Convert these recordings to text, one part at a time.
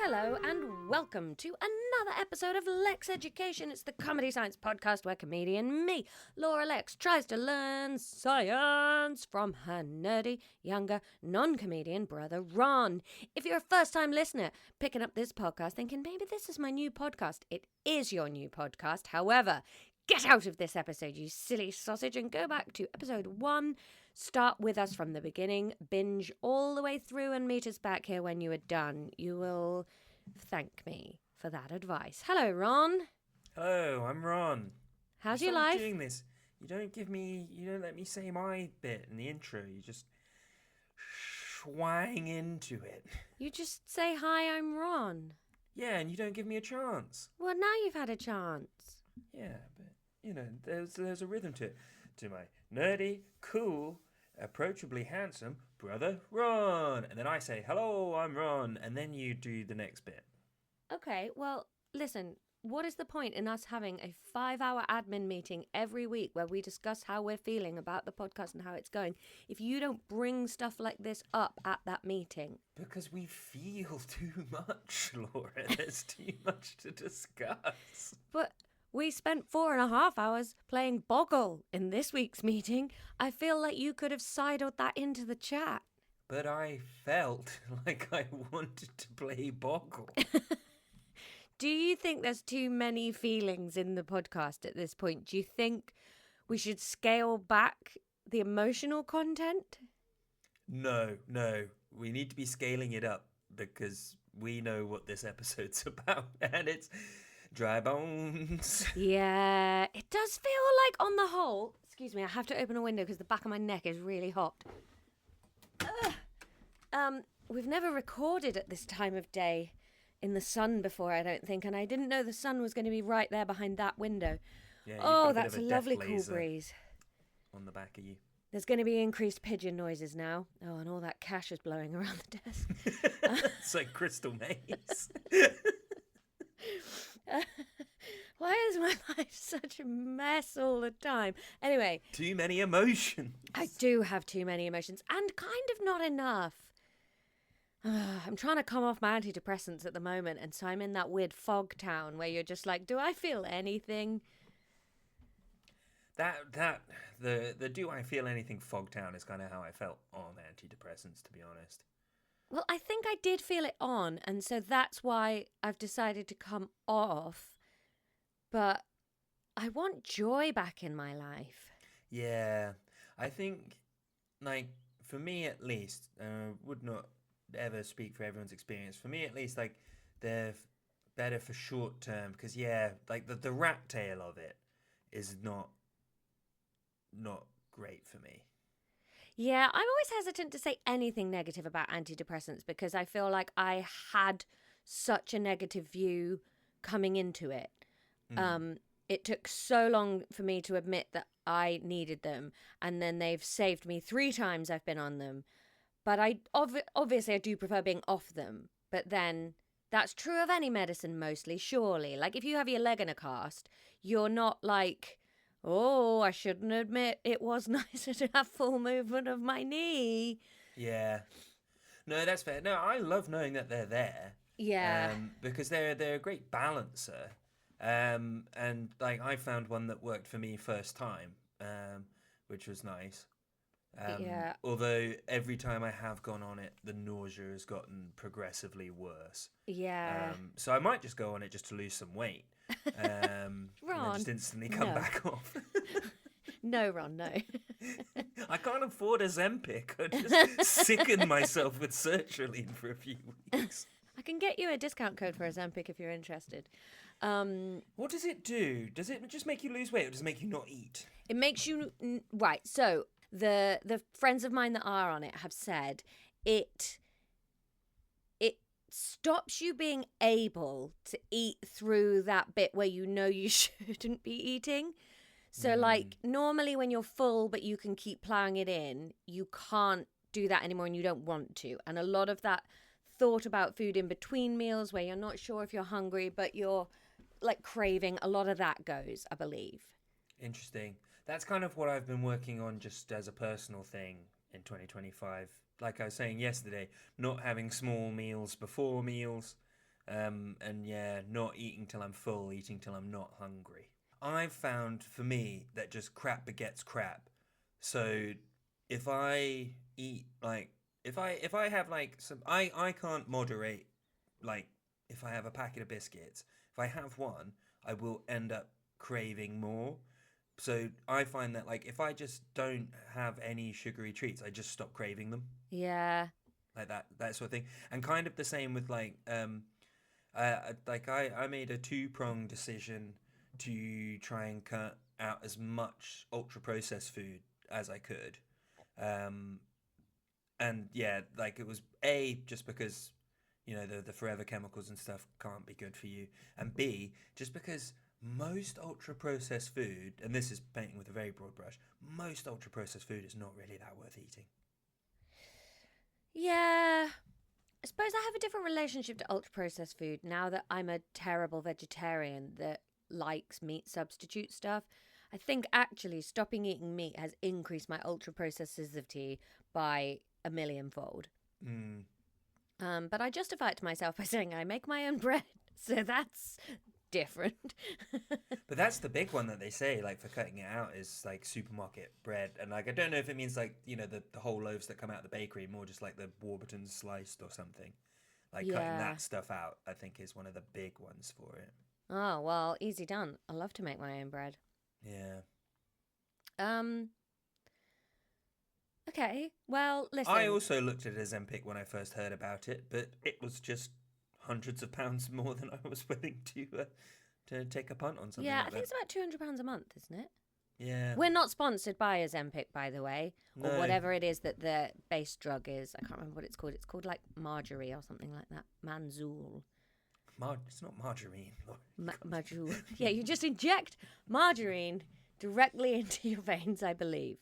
Hello and welcome to another episode of Lexx Education. It's the comedy science podcast where comedian me, Laura Lexx, tries to learn science from her nerdy, younger, non-comedian brother Ron. If you're a first-time listener picking up this podcast thinking maybe this is my new podcast, it is your new podcast. However, get out of this episode, you silly sausage, and go back to episode 1. Start with us from the beginning, binge all the way through, and meet us back here when you are done. You will thank me for that advice. Hello, Ron. Hello, I'm Ron. How's You your life? doing this. You don't let me say my bit in the intro. You just swang into it. You just say, hi, I'm Ron. Yeah, and you don't give me a chance. Well, now you've had a chance. Yeah, but, there's a rhythm to it. To my nerdy, cool, approachably handsome brother Ron. And then I say, hello, I'm Ron. And then you do the next bit. Okay, well, listen, what is the point in us having a 5-hour admin meeting every week where we discuss how we're feeling about the podcast and how it's going if you don't bring stuff like this up at that meeting? Because we feel too much, Laura. There's too much to discuss. But we spent 4.5 hours playing Boggle in this week's meeting. I feel like you could have sidled that into the chat. But I felt like I wanted to play Boggle. Do you think there's too many feelings in the podcast at this point? Do you think we should scale back the emotional content? No. We need to be scaling it up because we know what this episode's about, and it's dry bones. Yeah, it does feel like on the whole... Excuse me, I have to open a window because the back of my neck is really hot. We've never recorded at this time of day in the sun before, I don't think, and I didn't know the sun was going to be right there behind that window. Yeah, oh, that's a lovely cool breeze. On the back of you. There's going to be increased pigeon noises now. Oh, and all that cash is blowing around the desk. It's like crystal maze. Why is my life such a mess all the time? Anyway. Too many emotions. I do have too many emotions and kind of not enough. I'm trying to come off my antidepressants at the moment, and so I'm in that weird fog town where you're just like, do I feel anything? The do I feel anything fog town is kind of how I felt on antidepressants, to be honest. Well, I think I did feel it on, and so that's why I've decided to come off. But I want joy back in my life. Yeah, I think, like, for me at least, would not ever speak for everyone's experience. For me at least, like, they're better for short term because, yeah, like the rat tail of it is not great for me. Yeah, I'm always hesitant to say anything negative about antidepressants because I feel like I had such a negative view coming into it. It took so long for me to admit that I needed them, and then they've saved me 3 times I've been on them. But obviously I do prefer being off them. But then that's true of any medicine mostly, surely. Like if you have your leg in a cast, you're not like, oh, I shouldn't admit it was nicer to have full movement of my knee. Yeah. No, that's fair. No, I love knowing that they're there. Yeah. Because they're a great balancer. And like I found one that worked for me first time, which was nice. Yeah. Although every time I have gone on it, the nausea has gotten progressively worse. So I might just go on it just to lose some weight. Ron, and then just instantly come back off. No, Ron, no. I can't afford a Zempic. I just sicken myself with sertraline for a few weeks. I can get you a discount code for a Ozempic if you're interested. What does it do? Does it just make you lose weight or does it make you not eat? It makes you... Right, so the friends of mine that are on it have said it stops you being able to eat through that bit where you know you shouldn't be eating. So, like, normally when you're full but you can keep ploughing it in, you can't do that anymore and you don't want to. And a lot of that thought about food in between meals where you're not sure if you're hungry but you're, like, craving, a lot of that goes, I believe. Interesting. That's kind of what I've been working on just as a personal thing in 2025. Like I was saying yesterday, not having small meals before meals, And yeah, not eating till I'm full, eating till I'm not hungry. I've found for me that just crap begets crap. So if I eat like if I have like some I can't moderate like if I have a packet of biscuits, if I have one, I will end up craving more. So I find that like if I just don't have any sugary treats, I just stop craving them. Yeah. Like that sort of thing. And kind of the same with like I made a two-pronged decision to try and cut out as much ultra processed food as I could. Um, and yeah, like it was A, just because the forever chemicals and stuff can't be good for you, and B, just because most ultra processed food, and this is painting with a very broad brush, most ultra processed food is not really that worth eating. Yeah. I suppose I have a different relationship to ultra processed food now that I'm a terrible vegetarian that likes meat substitute stuff. I think actually stopping eating meat has increased my ultra processed sensitivity by a millionfold. Mm. But I justify it to myself by saying I make my own bread, so that's different. But that's the big one that they say, like, for cutting it out is like supermarket bread. And like, I don't know if it means like, the whole loaves that come out of the bakery, more just like the Warburton sliced or something. Like cutting that stuff out, I think is one of the big ones for it. Oh, well, easy done. I love to make my own bread. Yeah. Okay, well, listen. I also looked at Ozempic when I first heard about it, but it was just hundreds of pounds more than I was willing to take a punt on something. Yeah, like I think that. it's about £200 a month, isn't it? Yeah. We're not sponsored by Ozempic, by the way, or No. whatever it is that the base drug is. I can't remember what it's called. It's called like Marjorie or something like that. Manzool. It's not margarine. Marjorie. Yeah, you just inject margarine directly into your veins, I believe.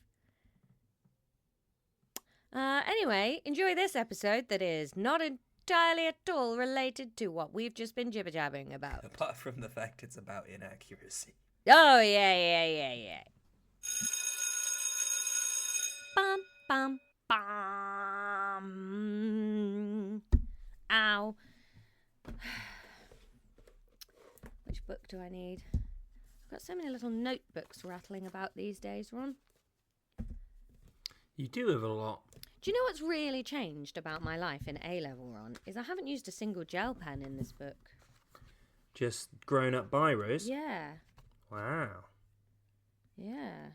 Anyway, enjoy this episode that is not entirely at all related to what we've just been jibber-jabbering about. Apart from the fact it's about inaccuracy. Oh, yeah. Bum, bum, bum. Ow. Which book do I need? I've got so many little notebooks rattling about these days, Ron. You do have a lot. Do you know what's really changed about my life in A-level, Ron? Is I haven't used a single gel pen in this book. Just grown-up biros? Yeah. Wow. Yeah.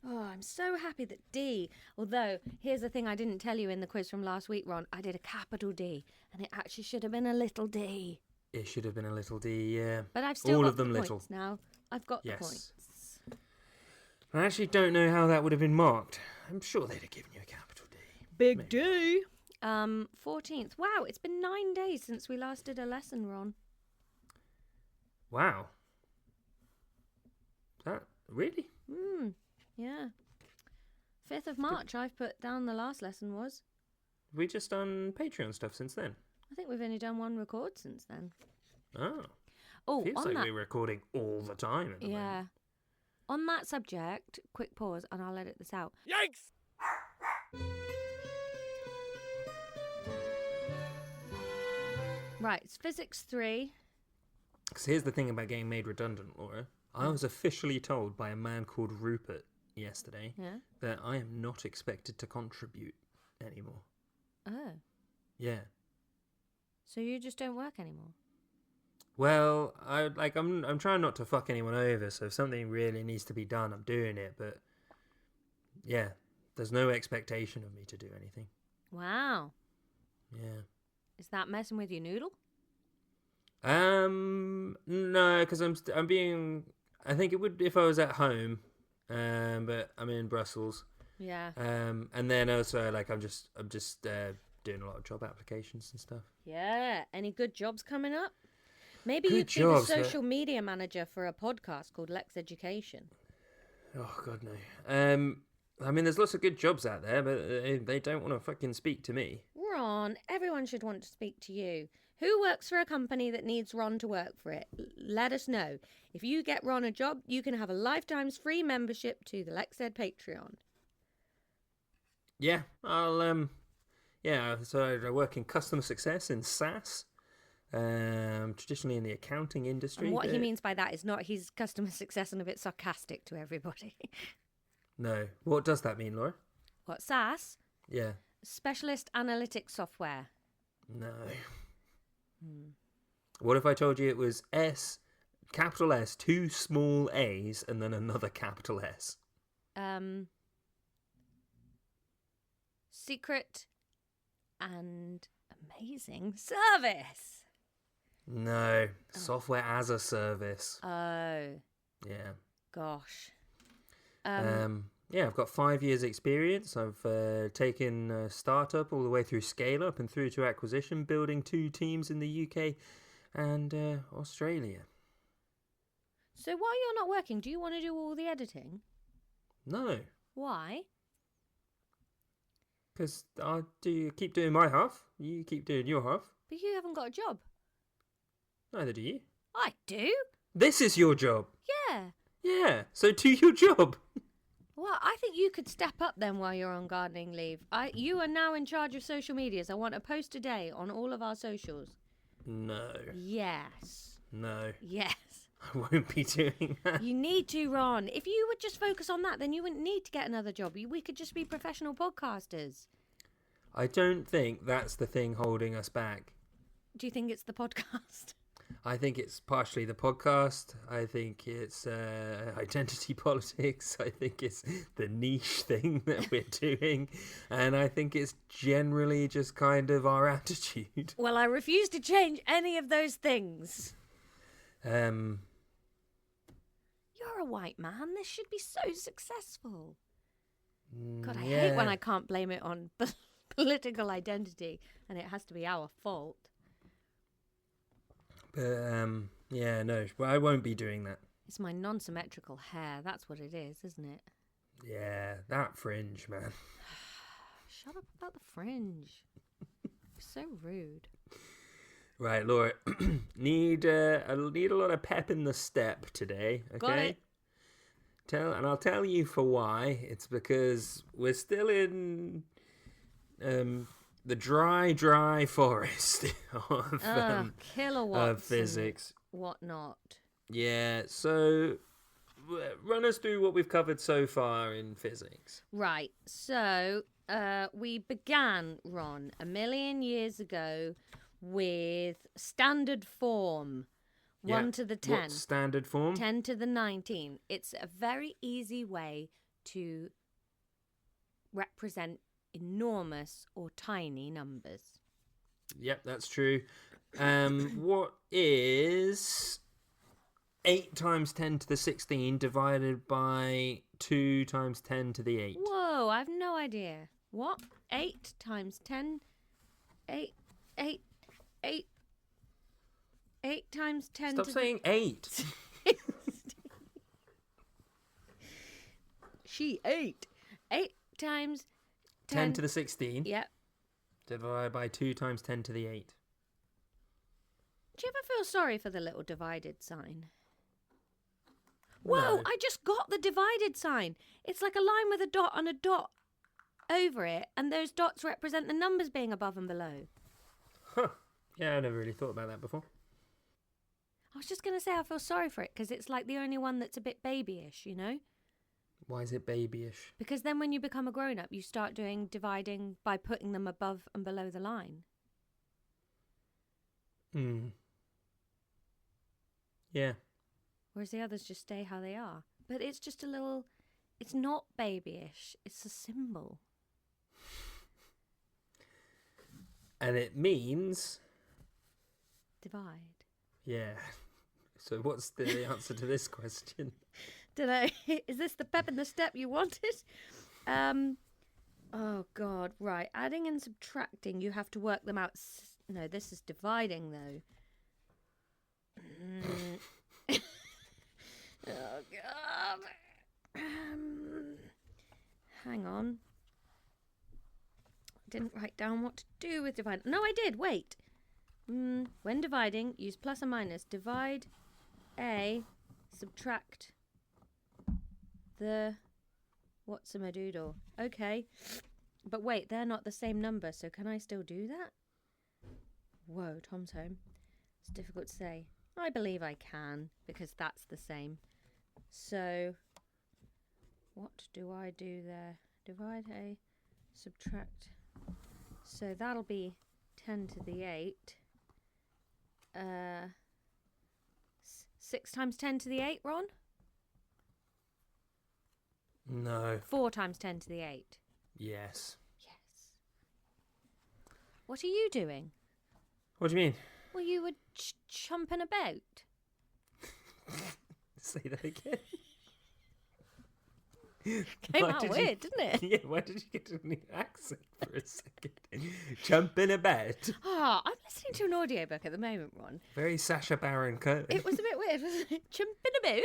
Oh, I'm so happy that D, although here's the thing I didn't tell you in the quiz from last week, Ron, I did a capital D, and it actually should have been a little d. It should have been a little d, yeah. But I've still all got of them the little points now. I've got the points. I actually don't know how that would have been marked. I'm sure they'd have given you a capital D. Big Maybe. D. 14th. Wow, it's been 9 days since we last did a lesson, Ron. Wow. That really? Yeah. 5th of March, I've put down the last lesson was. Have we just done Patreon stuff since then? I think we've only done one record since then. Oh. Feels like we're recording all the time at the moment. On that subject, quick pause and I'll edit this out. Yikes! Right, it's Physics 3. Because here's the thing about getting made redundant, Laura. I was officially told by a man called Rupert yesterday that I am not expected to contribute anymore. Oh. Yeah. So you just don't work anymore? Well, I'm trying not to fuck anyone over, so if something really needs to be done, I'm doing it, but yeah, there's no expectation of me to do anything. Wow. Yeah. Is that messing with your noodle? No, because I'm being. I think it would if I was at home, but I'm in Brussels. Yeah. And then also I'm just doing a lot of job applications and stuff. Yeah. Any good jobs coming up? Maybe Good you'd jobs, be the social media manager for a podcast called Lexx Education. Oh God, no. I mean, there's lots of good jobs out there, but they don't want to fucking speak to me. Ron, everyone should want to speak to you. Who works for a company that needs Ron to work for it? Let us know. If you get Ron a job, you can have a lifetime's free membership to the Lexx Ed Patreon. Yeah, I'll, so I work in customer success in SaaS. Traditionally in the accounting industry. And what he means by that is not he's customer success and a bit sarcastic to everybody. No. What does that mean, Laura? What, SaaS? Yeah. Specialist analytics software. No. What if I told you it was capital S, 2 small A's, and then another capital S? Secret and amazing service. No. Software as a service. Oh. Yeah. Gosh. Yeah, I've got 5 years experience. I've taken a startup all the way through scale up and through to acquisition, building 2 teams in the UK and Australia. So while you're not working, do you want to do all the editing? No, Why? because I keep doing my half. You keep doing your half. But you haven't got a job. Neither do you. I do. This is your job. Yeah. Yeah, so do your job. Well, I think you could step up then while you're on gardening leave. You are now in charge of social medias. I want a post a day on all of our socials. No. Yes. No. Yes. I won't be doing that. You need to, Ron. If you would just focus on that, then you wouldn't need to get another job. We could just be professional podcasters. I don't think that's the thing holding us back. Do you think it's the podcast? I think it's partially the podcast. I think it's identity politics. I think it's the niche thing that we're doing. And I think it's generally just kind of our attitude. Well, I refuse to change any of those things. You're a white man. This should be so successful. God, I hate when I can't blame it on political identity and it has to be our fault. But, yeah, no, well, I won't be doing that. It's my non-symmetrical hair. That's what it is, isn't it? Yeah, that fringe, man. Shut up about the fringe. So rude. Right, Laura, I need a lot of pep in the step today, okay? Got it. And I'll tell you for why. It's because we're still in the dry forest of kilowatts of physics. Whatnot. Yeah, so run us through what we've covered so far in physics. Right, so we began, Ron, 1,000,000 years ago with standard form. 1 to the 10. What's standard form? 10 to the 19. It's a very easy way to represent enormous or tiny numbers. Yep, that's true. What is 8 times 10 to the 16 divided by 2 times 10 to the 8? Whoa, I have no idea. What? 8 times 10? 8 times 10 Stop to saying 8. She ate. 8 times 10 to the 16. Yep. Divided by 2 times 10 to the 8. Do you ever feel sorry for the little divided sign? No. Whoa, I just got the divided sign. It's like a line with a dot and a dot over it, and those dots represent the numbers being above and below. Huh. Yeah, I never really thought about that before. I was just going to say I feel sorry for it because it's like the only one that's a bit babyish, you know? Why is it babyish? Because then when you become a grown-up, you start doing dividing by putting them above and below the line. Yeah. Whereas the others just stay how they are. But it's just a little... It's not babyish. It's a symbol. And it means... Divide. Yeah. So what's the answer to this question? Dunno. Is this the pep in the step you wanted? Oh, God. Right. Adding and subtracting, you have to work them out. No, this is dividing, though. Oh, God. Hang on. Didn't write down what to do with divide. No, I did. Wait. When dividing, use plus and minus. Divide A, subtract the... What's a madoodle? Okay. But wait, they're not the same number, so can I still do that? Whoa, Tom's home. It's difficult to say. I believe I can, because that's the same. So, what do I do there? Divide A, subtract. So that'll be 10 to the 8. 6 times 10 to the 8, Ron? No. 4 times 10 to the 8. Yes. Yes. What are you doing? What do you mean? Well, you were chumping about. Say that again. Came out weird, didn't it? Yeah, why did you get a new accent for a second? Jumping about. I'm listening to an audiobook at the moment, Ron. Very Sacha Baron Cohen. It was a bit weird, wasn't it? Jumping about.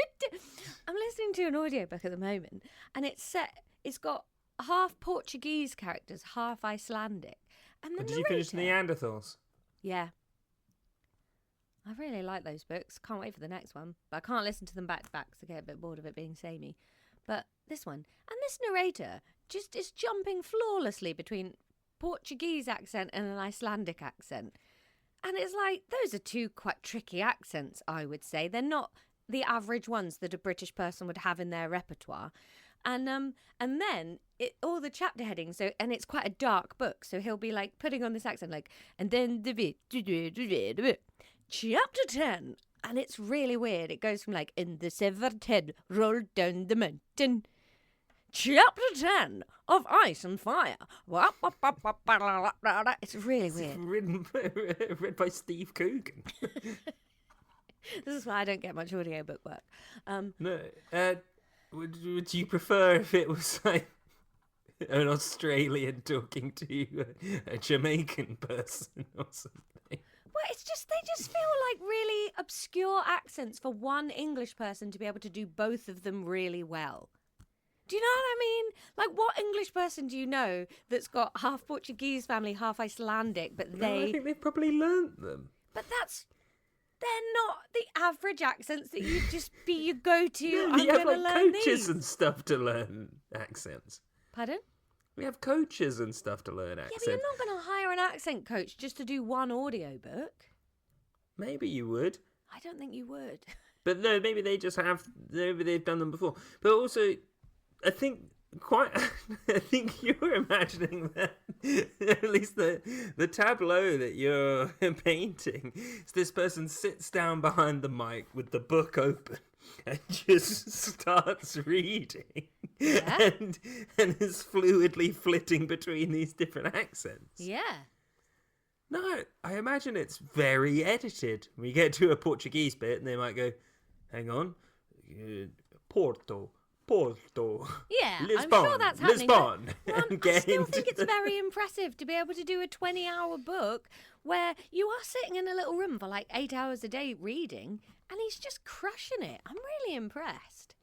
I'm listening to an audiobook at the moment, and it's got half Portuguese characters, half Icelandic. And the Did you finish Neanderthals? Yeah. I really like those books. Can't wait for the next one. But I can't listen to them back to back because I get a bit bored of it being samey. But this one, and this narrator just is jumping flawlessly between Portuguese accent and an Icelandic accent. And it's like, those are two quite tricky accents, I would say. They're not the average ones that a British person would have in their repertoire. And then all the chapter headings, and it's quite a dark book, so he'll be like putting on this accent, like, and then chapter 10, and it's really weird. It goes from like, in the severed head rolled down the mountain. Chapter 10 of Ice and Fire. It's really weird. Read by Steve Coogan. This is why I don't get much audiobook work. No. Would you prefer if it was like an Australian talking to a Jamaican person or something? Well, they just feel like really obscure accents for one English person to be able to do both of them really well. Do you know what I mean? Like, what English person do you know that's got half Portuguese family, half Icelandic, but No, I think they've probably learnt them. But they're not the average accents that you'd just be your go-to. No, I'm you have going to like learn coaches these. and stuff to learn accents. Pardon? We have coaches and stuff to learn accents. Yeah, but you're not going to hire an accent coach just to do one audiobook. Maybe you would. I don't think you would. But no, maybe they just have. Maybe they've done them before. But also, I think you're imagining that at least the tableau that you're painting is this person sits down behind the mic with the book open and just starts reading, Yeah. and is fluidly flitting between these different accents. Yeah. No, I imagine it's very edited. We get to a Portuguese bit and they might go, hang on, Porto. Yeah, Lisbon, I'm sure that's happening. Lisbon. Ron, And I still into think it's very impressive to be able to do a 20-hour book where you are sitting in a little room for like 8 hours a day reading, and he's just crushing it. I'm really impressed.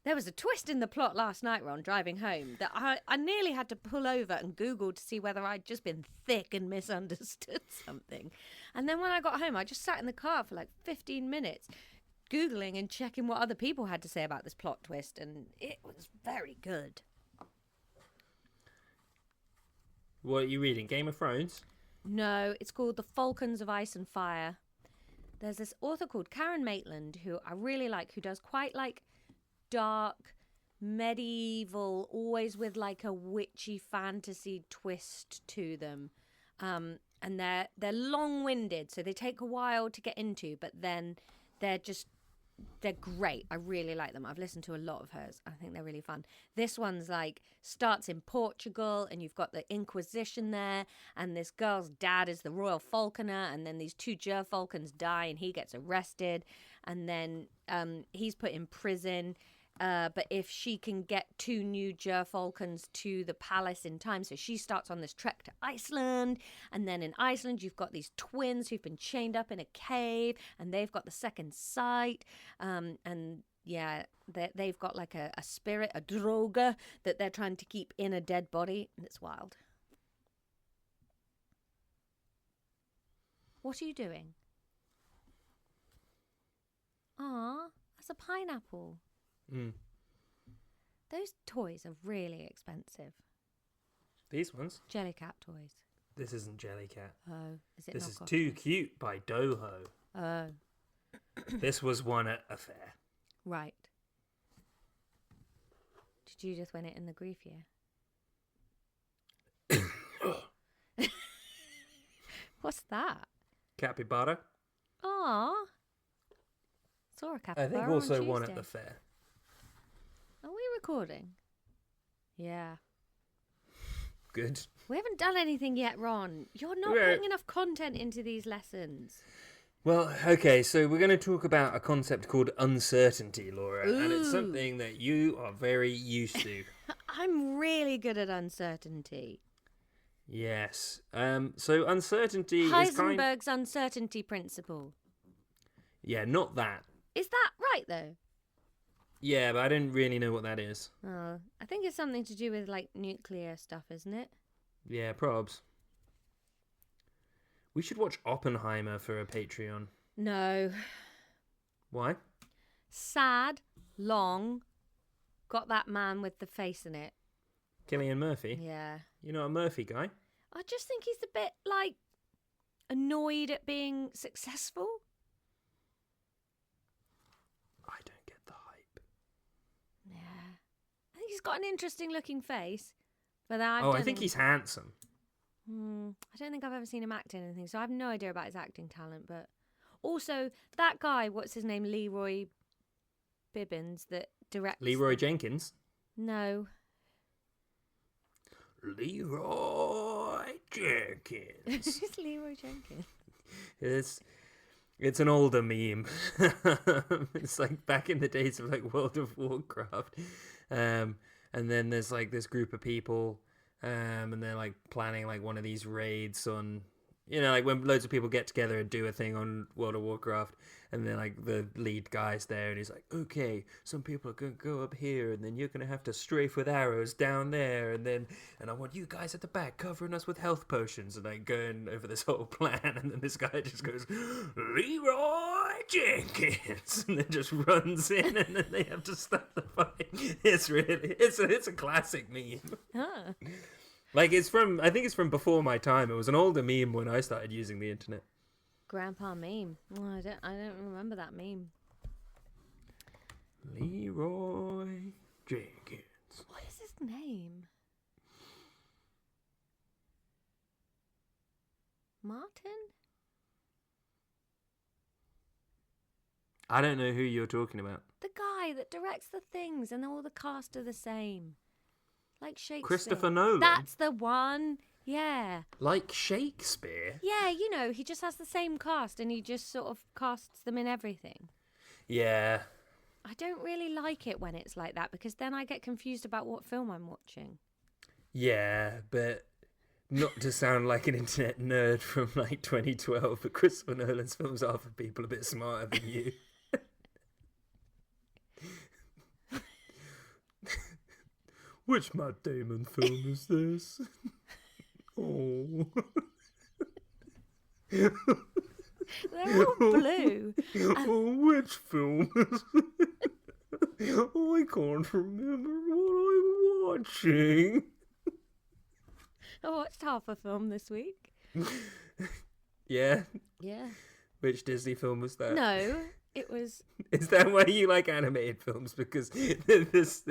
There was a twist in the plot last night, Ron, driving home, that I nearly had to pull over and Google to see whether I'd just been thick and misunderstood something. And then when I got home, I just sat in the car for like 15 minutes, Googling and checking what other people had to say about this plot twist, and it was very good. What are you reading? Game of Thrones? No, it's called The Falcons of Ice and Fire. There's this author called Karen Maitland, who I really like, who does quite like dark, medieval, always with like a witchy fantasy twist to them. And they're long-winded, so they take a while to get into, but then they're great. I really like them. I've listened to a lot of hers. I think they're really fun. This one's like starts in Portugal, and you've got the Inquisition there, and this girl's dad is the royal falconer, and then these two gerfalcons die and he gets arrested, and then he's put in prison. But if she can get two new gerfalcons to the palace in time, so she starts on this trek to Iceland, and then in Iceland you've got these twins who've been chained up in a cave, and they've got the second sight, and yeah, they've got like a spirit, a droga, that they're trying to keep in a dead body, and it's wild. What are you doing? Ah, that's a pineapple. Mm. Those toys are really expensive. These ones? Jellycat toys. This isn't Jellycat. Oh, is it This not is Cocktail? Too Cute by Doho. Oh, This was won at a fair. right. Did Judith win it in the grief year? What's that? Capybara. Aw. Saw a I capybara think on also won Tuesday. at the fair. Are we recording? Yeah. Good. We haven't done anything yet, Ron. You're not Yeah. putting enough content into these lessons. Well, okay, so we're going to talk about a concept called uncertainty, Laura, and it's Ooh. something that you are very used to. I'm really good at uncertainty. Yes. So uncertainty is kind. Heisenberg's uncertainty principle. Yeah, not that. Is that right, though? Yeah, but I don't really know what that is. Oh, I think it's something to do with, like, nuclear stuff, isn't it? Yeah, probs. We should watch Oppenheimer for a Patreon. No. Why? Sad, long, got that man with the face in it. Cillian Murphy? Yeah. You're not a Murphy guy? I just think he's a bit, like, annoyed at being successful. I don't get the hype. Yeah. I think he's got an interesting looking face. But I think he's handsome. I don't think I've ever seen him act in anything, so I have no idea about his acting talent. But also, that guy, what's his name? Leroy Bibbins, that directs... Leroy Jenkins? No. Leroy Jenkins. Who's Leroy Jenkins? It's an older meme. It's like back in the days of like World of Warcraft. And then there's like this group of people, and they're like planning like one of these raids on, like when loads of people get together and do a thing on World of Warcraft, and then like the lead guy's there and he's like, okay, some people are going to go up here and then you're going to have to strafe with arrows down there, and I want you guys at the back covering us with health potions, and like going over this whole plan, and then this guy just goes, Leroy Jenkins, and then just runs in, and then they have to stop the fight. It's a classic meme. Huh. Like I think it's from before my time. It was an older meme when I started using the internet. Grandpa meme. Oh, I don't remember that meme. Leroy Jenkins. What is his name? Martin? I don't know who you're talking about. The guy that directs the things and all the cast are the same. Like Shakespeare. Christopher Nolan? That's the one. Yeah. Like Shakespeare? Yeah, he just has the same cast and he just sort of casts them in everything. Yeah. I don't really like it when it's like that because then I get confused about what film I'm watching. Yeah, but not to sound like an internet nerd from like 2012, but Christopher Nolan's films are for people a bit smarter than you. Which Matt Damon film is this? Oh. They're all blue. Oh, which film is it? Oh, I can't remember what I'm watching. I watched half a film this week. Yeah? Yeah. Which Disney film was that? No, it was... Is that why you like animated films? Because they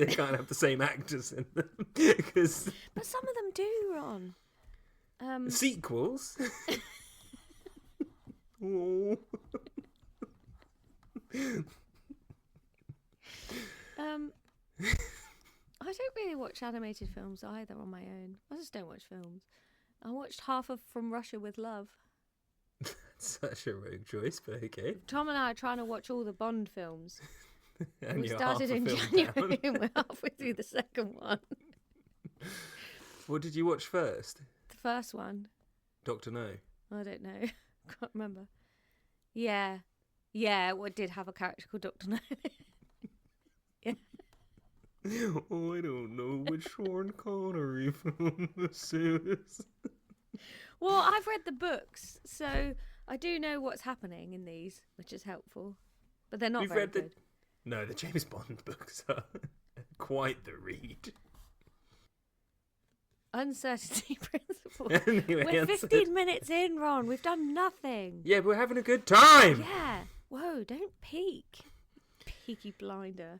can't have the same actors in them. Because But some of them do, Ron. sequels? Oh. I don't really watch animated films either on my own. I just don't watch films. I watched half of From Russia with Love. Such a rogue choice, but okay. Tom and I are trying to watch all the Bond films. And We you're started half a in film January down. and we're halfway through the second one. What did you watch first? The first one, Dr. No. I don't know. Can't remember. Yeah. Yeah, well, it did have a character called Dr. No. Yeah. Oh, I don't know which Sean Connery film this is. Well, I've read the books, so I do know what's happening in these, which is helpful. But they're not We've very read good. No, the James Bond books are quite the read. Uncertainty principle. Anyway, We're 15 minutes in, Ron. We've done nothing. Yeah, we're having a good time. Yeah. Whoa, don't peek. Peaky Blinder.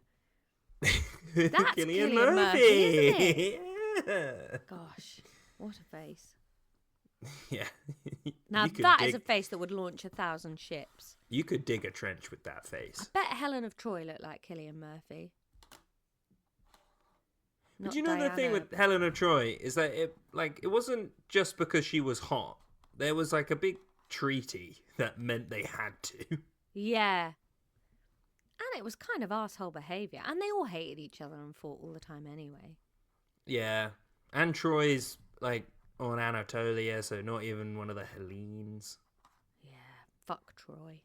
That's Cillian Cillian Murphy, isn't Yeah. Gosh, what a face. Yeah. Now You could that is dig- a face that would launch 1,000 ships. You could dig a trench with that face. I bet Helen of Troy looked like Cillian Murphy. But you know the thing with Helen of Troy is that it wasn't just because she was hot. There was like a big treaty that meant they had to. Yeah. And it was kind of arsehole behaviour. And they all hated each other and fought all the time anyway. Yeah. And Troy's like on Anatolia, so not even one of the Hellenes. Yeah, fuck Troy.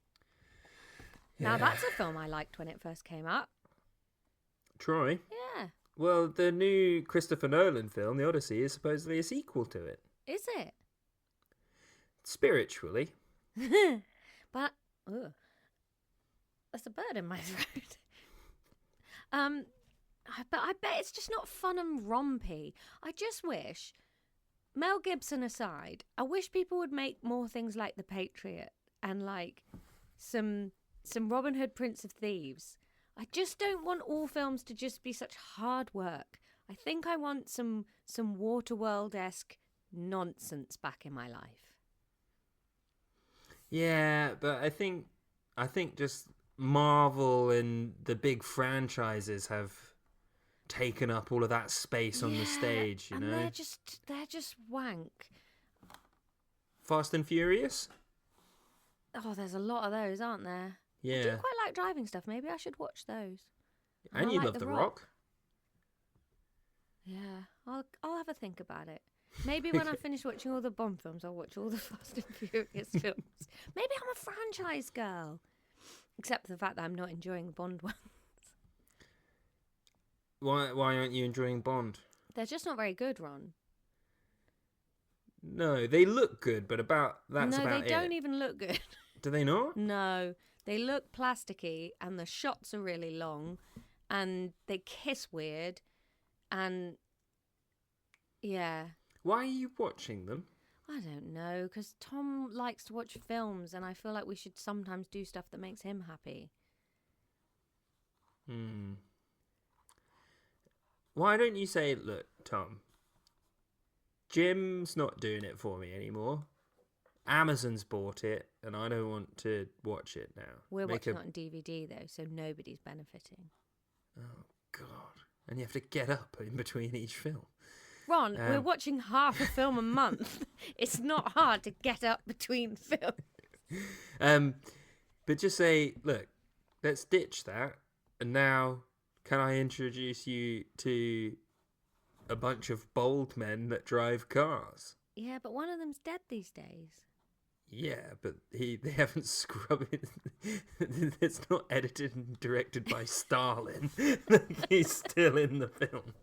Now that's a film I liked when it first came out. Troy? Yeah. Well, the new Christopher Nolan film, The Odyssey, is supposedly a sequel to it. Is it? Spiritually. But, ugh. There's a bird in my throat. But I bet it's just not fun and rompy. I just wish, Mel Gibson aside, I wish people would make more things like The Patriot and like some Robin Hood, Prince of Thieves. I just don't want all films to just be such hard work. I think I want some Waterworld-esque nonsense back in my life. Yeah, but I think just Marvel and the big franchises have taken up all of that space on the stage, you know? They're just wank. Fast and Furious? Oh, there's a lot of those, aren't there? I Yeah. do quite like driving stuff. Maybe I should watch those. And I you like love The Rock? Yeah, I'll have a think about it. Maybe when I finish watching all the Bond films, I'll watch all the Fast and Furious films. Maybe I'm a franchise girl. Except for the fact that I'm not enjoying the Bond ones. Why aren't you enjoying Bond? They're just not very good, Ron. No, they look good, but that's no, about it. they don't even look good. Do they not? No, they look plasticky, and the shots are really long, and they kiss weird, and yeah. Why are you watching them? I don't know, because Tom likes to watch films, and I feel like we should sometimes do stuff that makes him happy. Why don't you say, look, Tom, Jim's not doing it for me anymore. Amazon's bought it, and I don't want to watch it now. We're watching it on DVD, though, so nobody's benefiting. Oh, God. And you have to get up in between each film. Ron, we're watching half a film a month. It's not hard to get up between films. But just say, look, let's ditch that. And now, can I introduce you to a bunch of bald men that drive cars? Yeah, but one of them's dead these days. Yeah, but they haven't scrubbed it. It's not edited and directed by Stalin. He's still in the film.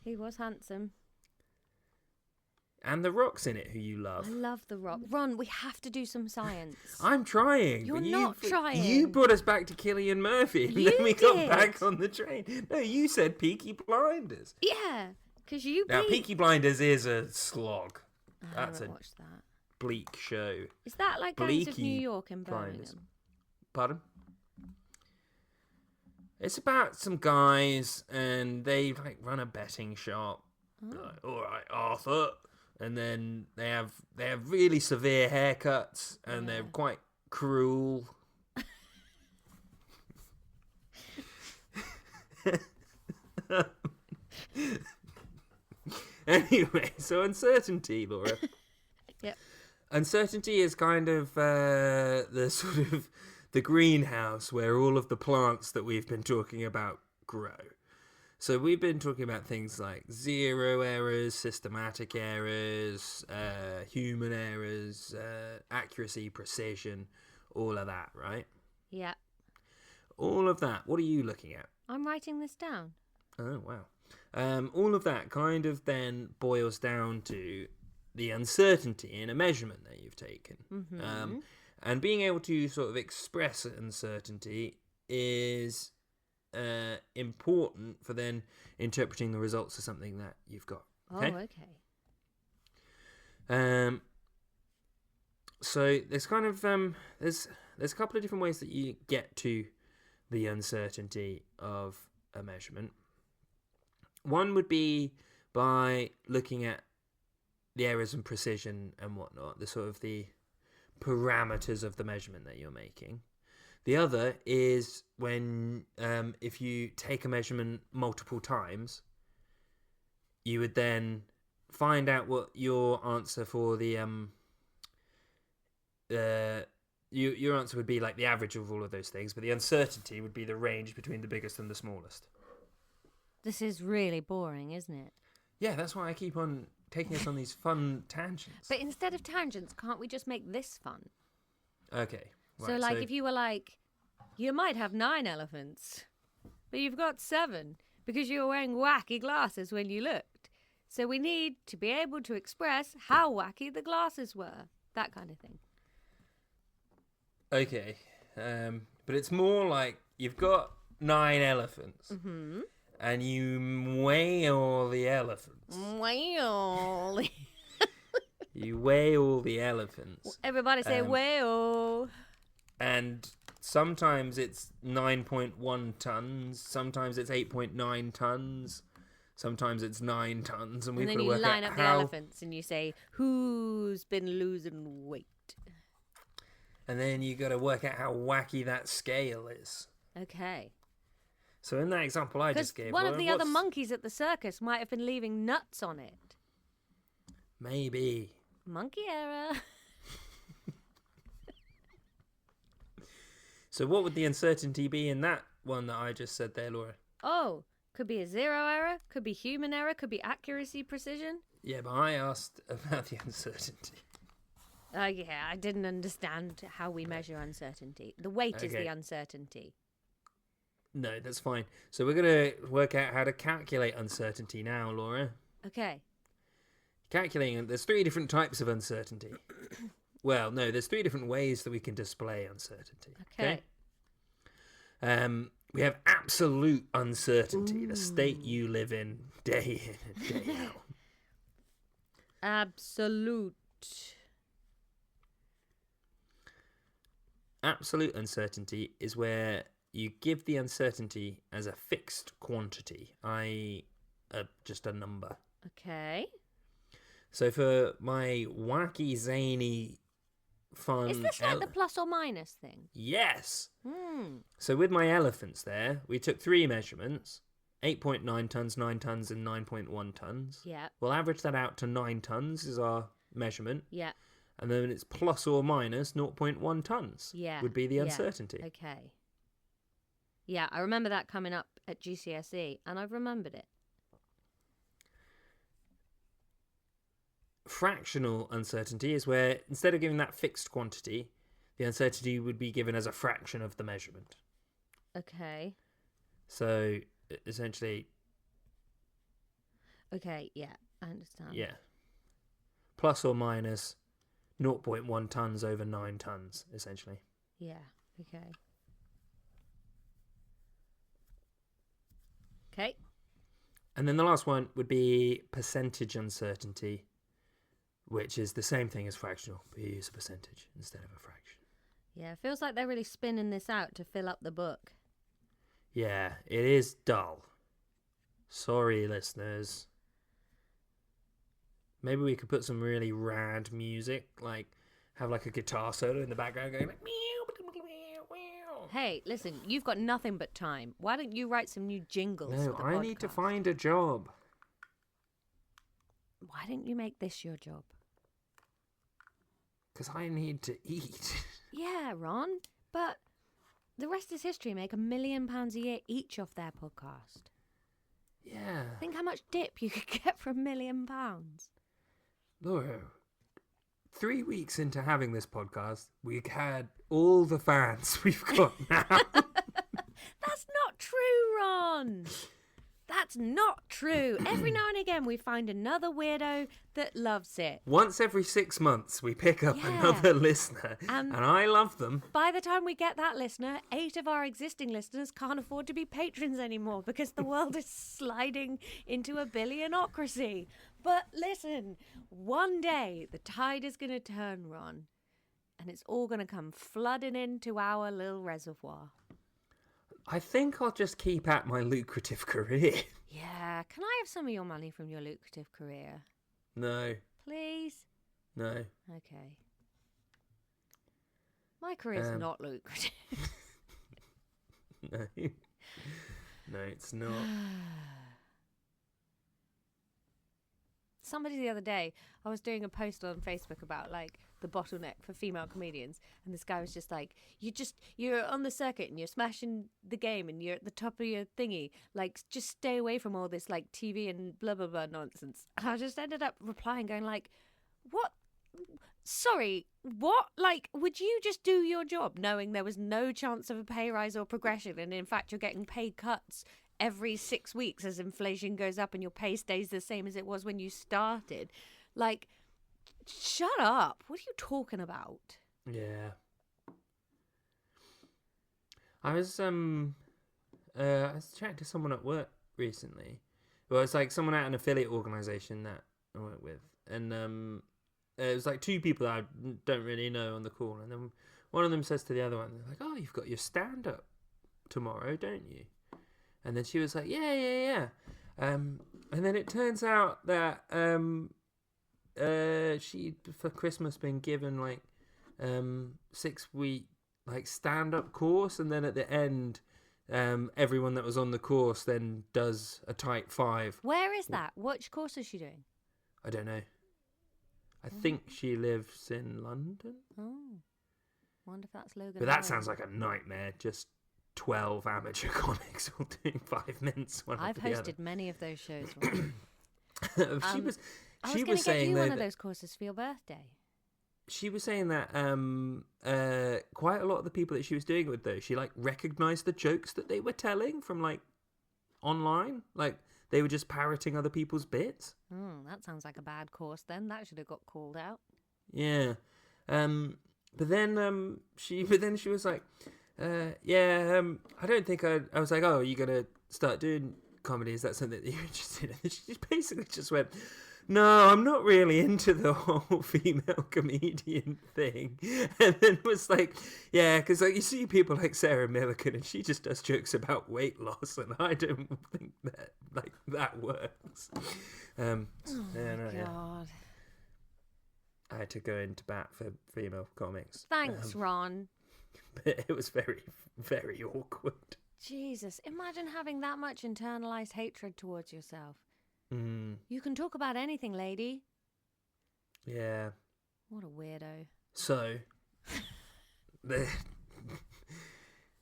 He was handsome. And The Rock's in it, who you love. I love The Rock. Ron, we have to do some science. I'm trying. You're but not trying. You brought us back to Cillian Murphy, and You then we got did. back on the train. No, you said Peaky Blinders. Yeah, because you Now, beat... Peaky Blinders is a slog. I That's haven't a watched that. bleak show. Is that like Gangs of Bleaky New York in Blinders. Birmingham? Pardon? It's about some guys, and they like run a betting shop. Like, all right, Arthur. And then they have really severe haircuts, and they're quite cruel. Anyway, so uncertainty, Laura. Yep. Uncertainty is kind of the sort of the greenhouse where all of the plants that we've been talking about grow. So we've been talking about things like zero errors, systematic errors, human errors, accuracy, precision, all of that, right? Yeah. All of that. What are you looking at? I'm writing this down. Oh, wow. All of that kind of then boils down to the uncertainty in a measurement that you've taken. Mm-hmm. And being able to sort of express uncertainty is important for then interpreting the results of something that you've got. Okay. Oh, okay. So there's kind of there's a couple of different ways that you get to the uncertainty of a measurement. One would be by looking at the errors and precision and whatnot, the sort of the parameters of the measurement that you're making. The other is when if you take a measurement multiple times, you would then find out what your answer for the your answer would be like the average of all of those things, but the uncertainty would be the range between the biggest and the smallest. This is really boring, isn't it? Yeah, that's why I keep on taking us on these fun tangents. But instead of tangents, can't we just make this fun? Okay. So, right, like, if you were like, you might have 9 elephants, but you've got 7 because you were wearing wacky glasses when you looked. So we need to be able to express how wacky the glasses were. That kind of thing. Okay. But it's more like you've got 9 elephants. Mm-hmm. And you weigh all the elephants. Well, You weigh all the elephants. everybody say well. And sometimes it's 9.1 tons. Sometimes it's 8.9 tons. Sometimes it's 9 tons. And we've And got then to you work line out up the how... elephants and you say, who's been losing weight? And then you got to work out how wacky that scale is. Okay. So in that example I Because just gave... one of the other what's- monkeys at the circus might have been leaving nuts on it. Maybe. Monkey error. So what would the uncertainty be in that one that I just said there, Laura? Oh, could be a 0 error, could be human error, could be accuracy, precision. Yeah, but I asked about the uncertainty. Yeah, I didn't understand how we measure uncertainty. The weight is Okay. the uncertainty. No, that's fine. So we're going to work out how to calculate uncertainty now, Laura. Okay. Calculating, there's 3 different types of uncertainty. Well, no, there's 3 different ways that we can display uncertainty. Okay. We have absolute uncertainty, the state you live in day in and day out. Absolute. Absolute uncertainty is where you give the uncertainty as a fixed quantity, i.e. just a number. Okay. So for my wacky, zany, fun... Is this like the plus or minus thing? Yes! Hmm. So with my elephants there, we took 3 measurements, 8.9 tons, 9 tons, and 9.1 tons. Yeah. We'll average that out to 9 tons is our measurement. Yeah. And then it's plus or minus 0.1 tons. Yeah. Would be the Yeah. uncertainty. Okay. Yeah, I remember that coming up at GCSE, and I've remembered it. Fractional uncertainty is where instead of giving that fixed quantity, the uncertainty would be given as a fraction of the measurement. Okay. So essentially, Okay, yeah, I understand. yeah, plus or minus 0.1 tons over 9 tons, essentially. Yeah, okay. Okay. And then the last one would be percentage uncertainty, which is the same thing as fractional, but you use a percentage instead of a fraction. Yeah, it feels like they're really spinning this out to fill up the book. Yeah, it is dull. Sorry, listeners. Maybe we could put some really rad music, like have like a guitar solo in the background going like meow, meow, meow. Hey, listen, you've got nothing but time. Why don't you write some new jingles No, for the I need to podcast? find a job. Why don't you make this your job? Because I need to eat. Yeah, Ron, but the rest is history. Make £1 million a year each off their podcast. Yeah. Think how much dip you could get for £1 million. Laura, 3 weeks into having this podcast, we've had all the fans we've got now. That's not true, Ron. That's not true. Every now and again, we find another weirdo that loves it. Once every 6 months, we pick up Yeah. another listener, and I love them. By the time we get that listener, 8 of our existing listeners can't afford to be patrons anymore because the world is sliding into a billionocracy. But listen, one day the tide is going to turn, Ron, and it's all going to come flooding into our little reservoir. I think I'll just keep at my lucrative career. Yeah, can I have some of your money from your lucrative career? No, Please? no. Okay. My career's not lucrative. No. No, it's not. Somebody the other day, I was doing a post on Facebook about like the bottleneck for female comedians, and this guy was just like, you're on the circuit and you're smashing the game and you're at the top of your thingy, like just stay away from all this like TV and blah blah blah nonsense. And I just ended up replying going like, what? Sorry, what? Like, would you just do your job knowing there was no chance of a pay rise or progression, and in fact you're getting pay cuts every 6 weeks as inflation goes up and your pay stays the same as it was when you started? Like, shut up. What are you talking about? Yeah. I was chatting to someone at work recently. Well, it's like someone at an affiliate organisation that I work with, and it was like 2 people that I don't really know on the call, and then one of them says to the other one, they're like, "Oh, you've got your stand-up tomorrow, don't you?" And then she was like, yeah. And then it turns out that she for Christmas been given like 6-week like stand-up course, and then at the end, everyone that was on the course then does a type 5. Where is that? Which course is she doing? I don't know. I think she lives in London. Oh, wonder if that's Logan. But that sounds like a nightmare. Just 12 amateur comics all doing 5 minutes. I've hosted many of those shows. She was I was going to get saying you one that of those courses for your birthday. she was saying that quite a lot of the people that she was doing it with, though, she like recognized the jokes that they were telling from like online, like they were just parroting other people's bits. That sounds like a bad course then. That should have got called out. Yeah. But then she was like, I don't think I was like, "Oh, are you gonna start doing comedy? Is that something that you're interested in?" And she basically just went, "No, I'm not really into the whole female comedian thing." And then was like, "Yeah, because like you see people like Sarah Millican, and she just does jokes about weight loss, and I don't think that like that works." God. Yeah. I had to go into bat for female comics. Thanks, Ron. But it was very, very awkward. Jesus, imagine having that much internalized hatred towards yourself. Mm, You can talk about anything, lady. yeah. What a weirdo. So,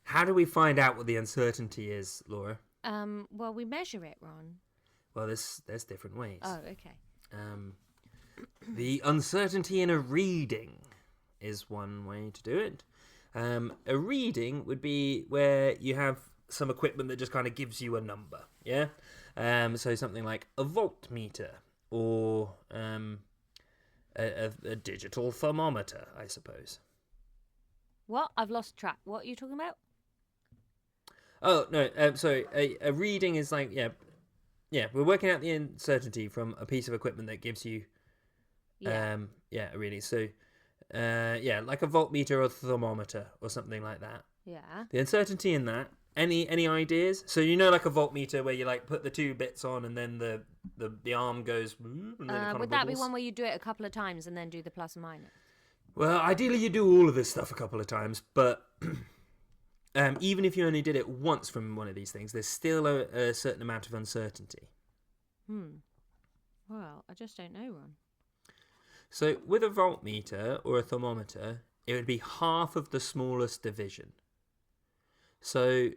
how do we find out what the uncertainty is, Laura? Well, we measure it, Ron. Well, there's different ways. Oh, okay. The uncertainty in a reading is one way to do it. A reading would be where you have some equipment that just kind of gives you a number, yeah? So something like a voltmeter or a digital thermometer, I suppose. What? I've lost track. What are you talking about? Oh, no, sorry. A reading is like, yeah, we're working out the uncertainty from a piece of equipment that gives you, Yeah. a reading. So, like a voltmeter or a thermometer or something like that. Yeah. The uncertainty in that. Any ideas? So you know, like a voltmeter where you like put the 2 bits on and then the arm goes. And then it kind Would of that be wiggles. one where you do it a couple of times and then do the plus and minus? Well, ideally you do all of this stuff a couple of times, but even if you only did it once from one of these things, there's still a certain amount of uncertainty. Well, I just don't know, Ron. So with a voltmeter or a thermometer, it would be half of the smallest division. So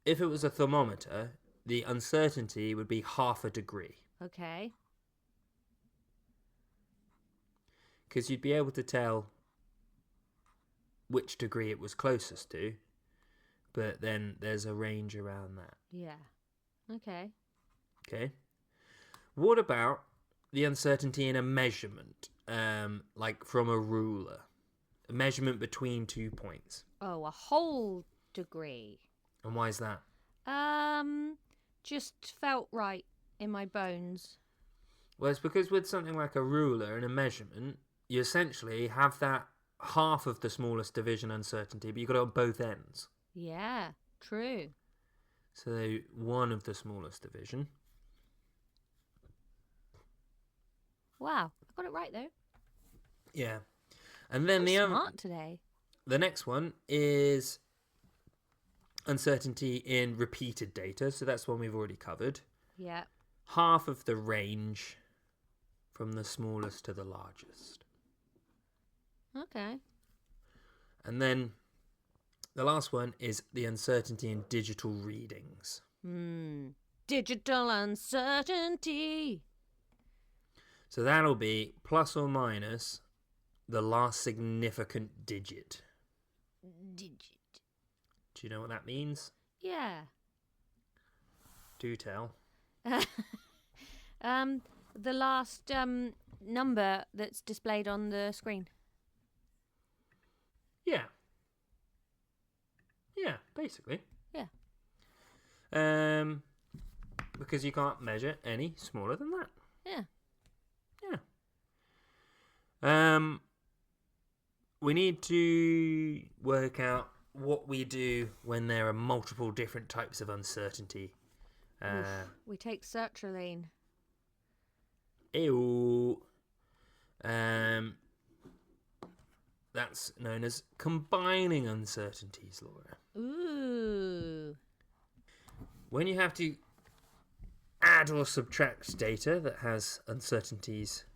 if it was a thermometer, the uncertainty would be half a degree. Okay. Because you'd be able to tell which degree it was closest to, but then there's a range around that. Yeah. Okay. Okay. What about the uncertainty in a measurement, like from a ruler? A measurement between 2 points. Oh, a whole degree. And why is that? Just felt right in my bones. Well, it's because with something like a ruler and a measurement, you essentially have that half of the smallest division uncertainty, but you've got it on both ends. Yeah, true. So one of the smallest division. Wow, I got it right though. Yeah. And then I'm smart today. The next one is uncertainty in repeated data. So that's one we've already covered. Yeah. Half of the range from the smallest to the largest. Okay. And then the last one is the uncertainty in digital readings. Digital uncertainty. So that'll be plus or minus the last significant digit. Digit. Do you know what that means? Yeah. Do tell. The last number that's displayed on the screen. Yeah. Yeah, basically. Yeah. Because you can't measure any smaller than that. Yeah. Yeah. We need to work out what we do when there are multiple different types of uncertainty. We take sertraline. Ew. That's known as combining uncertainties, Laura. Ooh. When you have to add or subtract data that has uncertainties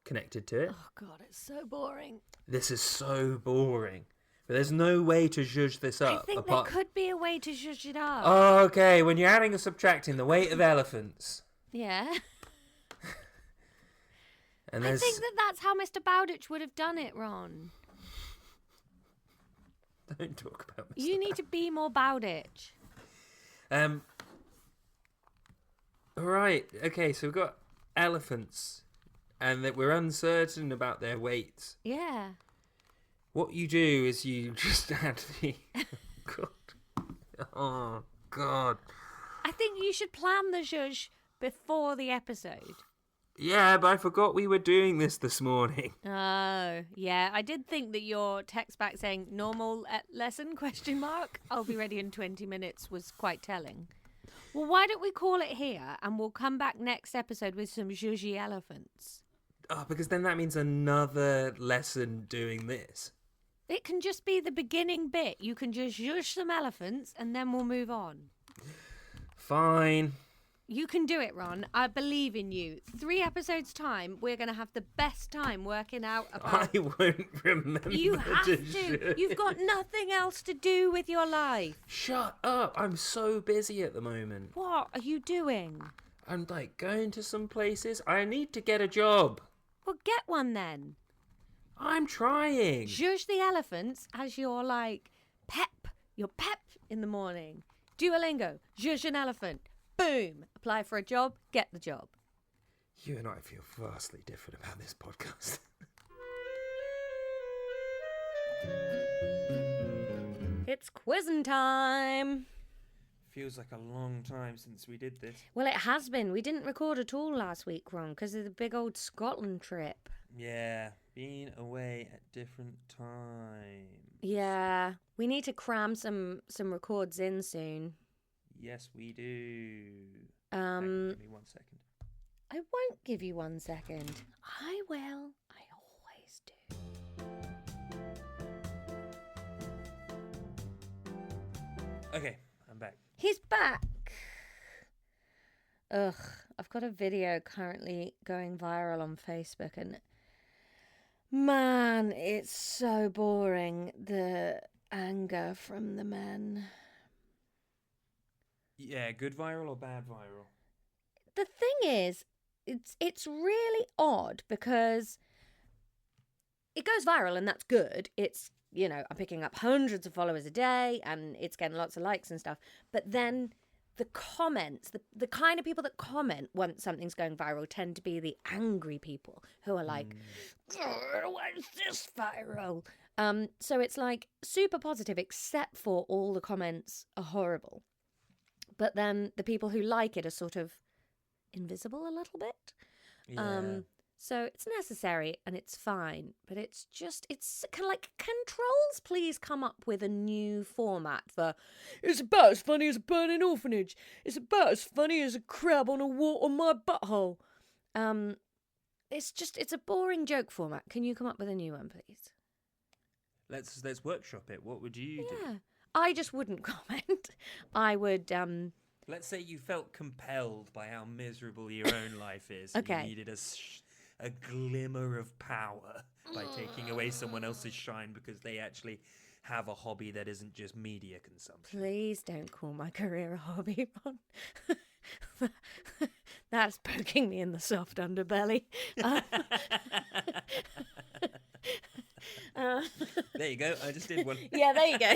connected to it. Oh God, it's so boring. This is so boring. But there's no way to judge this up. I think there could be a way to judge it up. Oh, okay. When you're adding or subtracting the weight of elephants. Yeah. And I think that's how Mr. Bowditch would have done it, Ron. Don't talk about Mr. You need to be more Bowditch. Right. Okay, so we've got elephants. And that we're uncertain about their weights. Yeah. What you do is you just add the... God. Oh, God. I think you should plan the zhuzh before the episode. Yeah, but I forgot we were doing this morning. Oh, yeah. I did think that your text back saying normal lesson, ? I'll be ready in 20 minutes was quite telling. Well, why don't we call it here and we'll come back next episode with some zhuzhy elephants. Oh, because then that means another lesson doing this. It can just be the beginning bit. You can just zhuzh some elephants and then we'll move on. Fine. You can do it, Ron. I believe in you. 3 episodes' time, we're going to have the best time working out about... I won't remember. You have to. You've got nothing else to do with your life. Shut up. I'm so busy at the moment. What are you doing? I'm going to some places. I need to get a job. Well, get one then. I'm trying. Zhuzh the elephants as you're pep. You're pep in the morning. Duolingo. Zhuzh an elephant. Boom. Apply for a job. Get the job. You and I feel vastly different about this podcast. It's quizzing time. Feels like a long time since we did this. Well, it has been. We didn't record at all last week, Ron, because of the big old Scotland trip. Yeah, been away at different times. Yeah, we need to cram some records in soon. Yes, we do. Give me 1 second. I won't give you 1 second. I will. I always do. Okay, I'm back. He's back. Ugh, I've got a video currently going viral on Facebook and man, it's so boring. The anger from the men. Yeah, good viral or bad viral? The thing is, it's really odd because it goes viral and that's good. It's, I'm picking up hundreds of followers a day and it's getting lots of likes and stuff. But then the comments, the kind of people that comment once something's going viral tend to be the angry people who are like, why is this viral? So it's like super positive, except for all the comments are horrible. But then the people who like it are sort of invisible a little bit. Yeah. So it's necessary and it's fine, but it's kind of like, can Trolls please come up with a new format for, it's about as funny as a burning orphanage, it's about as funny as a crab on a wart on my butthole. It's a boring joke format. Can you come up with a new one, please? Let's workshop it. What would you do? Yeah. I just wouldn't comment. I would, Let's say you felt compelled by how miserable your own life is. And Okay. You needed a glimmer of power by taking away someone else's shine because they actually have a hobby that isn't just media consumption. please don't call my career a hobby, Ron. That's poking me in the soft underbelly. There you go. I just did one. Yeah, there you go.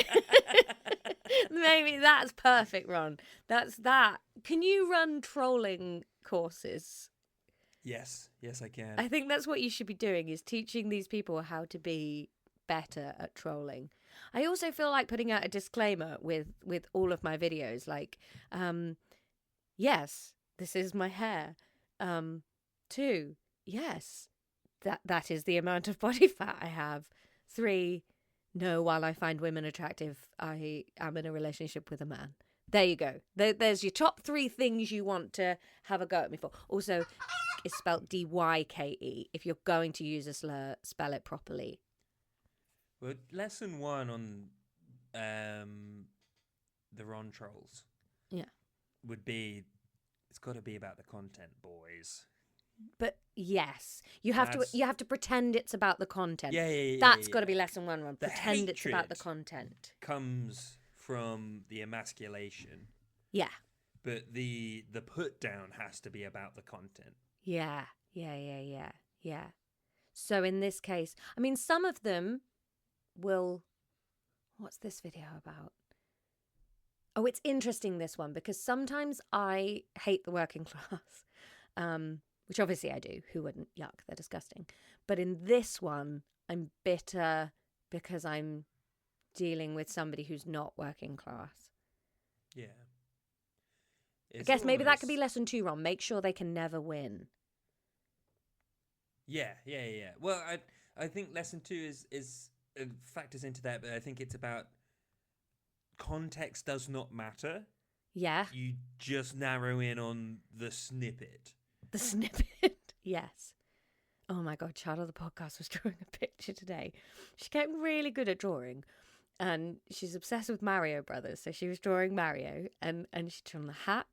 Maybe that's perfect, Ron. That's that. Can you run trolling courses? Yes, I can. I think that's what you should be doing, is teaching these people how to be better at trolling. I also feel like putting out a disclaimer with all of my videos, like, yes, this is my hair. 2, yes, that is the amount of body fat I have. 3, no, while I find women attractive, I am in a relationship with a man. There you go. There's your top 3 things you want to have a go at me for. Also, it's spelled D-Y-K-E. If you're going to use a slur, spell it properly. Well, lesson 1 on the Ron trolls. Yeah. Would be, it's got to be about the content, boys. But yes, you have to pretend it's about the content. Yeah. That's got to be lesson 1. The Pretend it's about the hatred content. Comes from the emasculation, Yeah. but the put down has to be about the content. Yeah. So in this case, I mean, some of them will... What's this video about? Oh, it's interesting, this one, because sometimes I hate the working class, which obviously I do. Who wouldn't? Yuck, they're disgusting. But in this one, I'm bitter because I'm dealing with somebody who's not working class. Yeah. I guess maybe that could be lesson 2, Ron. Make sure they can never win. Yeah. Well, I think lesson 2 is factors into that, but I think it's about context does not matter. Yeah. You just narrow in on the snippet. The snippet. Yes. Oh my God, Chad of the podcast was drawing a picture today. She getting really good at drawing. And she's obsessed with Mario Brothers. So she was drawing Mario and she drew the hat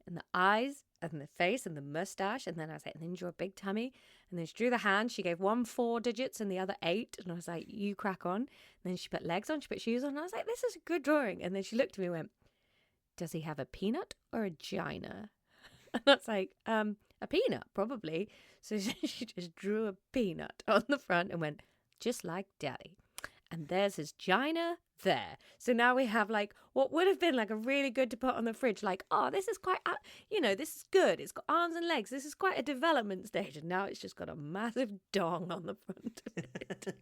and the eyes and the face and the mustache. And then I was like, and then you draw a big tummy. And then she drew the hand. She gave one 4 digits and the other 8. And I was like, you crack on. And then she put legs on. She put shoes on. And I was like, this is a good drawing. And then she looked at me and went, does he have a peanut or a gina? And I was like, a peanut, probably. So she just drew a peanut on the front and went, just like Daddy. And there's his gina there. So now we have like what would have been like a really good to put on the fridge. Like, oh, this is quite, this is good. It's got arms and legs. This is quite a development stage. And now it's just got a massive dong on the front of it.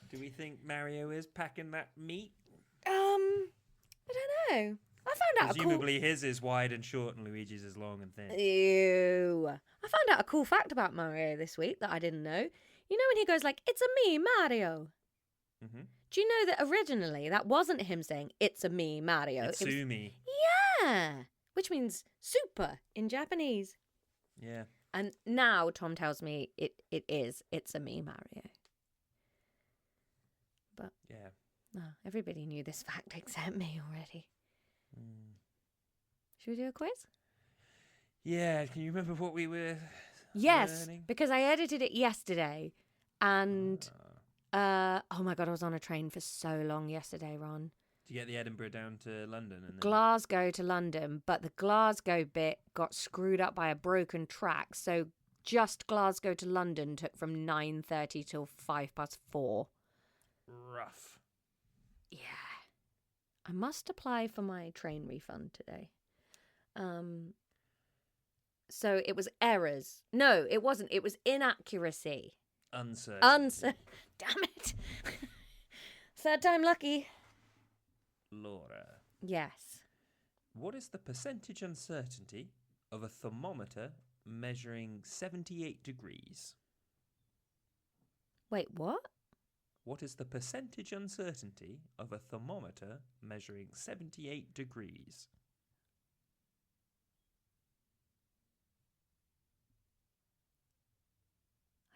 Do we think Mario is packing that meat? I don't know. I found out Presumably his is wide and short and Luigi's is long and thin. Ew. I found out a cool fact about Mario this week that I didn't know. You know when he goes like, it's a me, Mario. Mm-hmm. Do you know that originally that wasn't him saying, it's a me, Mario? It's It was, Sumi. yeah. Which means super in Japanese. Yeah. And now Tom tells me it's a me, Mario. But Yeah. no, everybody knew this fact except me already. Should we do a quiz? Yeah, can you remember what we were Yes, learning? because I edited it yesterday and oh my God, I was on a train for so long yesterday, Ron. To get the Edinburgh down to London and then... Glasgow to London, but the Glasgow bit got screwed up by a broken track, so just Glasgow to London took from 9:30 till 4:05. Rough. Yeah. I must apply for my train refund today. So it was errors. No, it wasn't. It was inaccuracy. Uncertainty. Damn it. Third time lucky. Laura, Yes. what is the percentage uncertainty of a thermometer measuring 78 degrees? Wait, what? What is the percentage uncertainty of a thermometer measuring 78 degrees?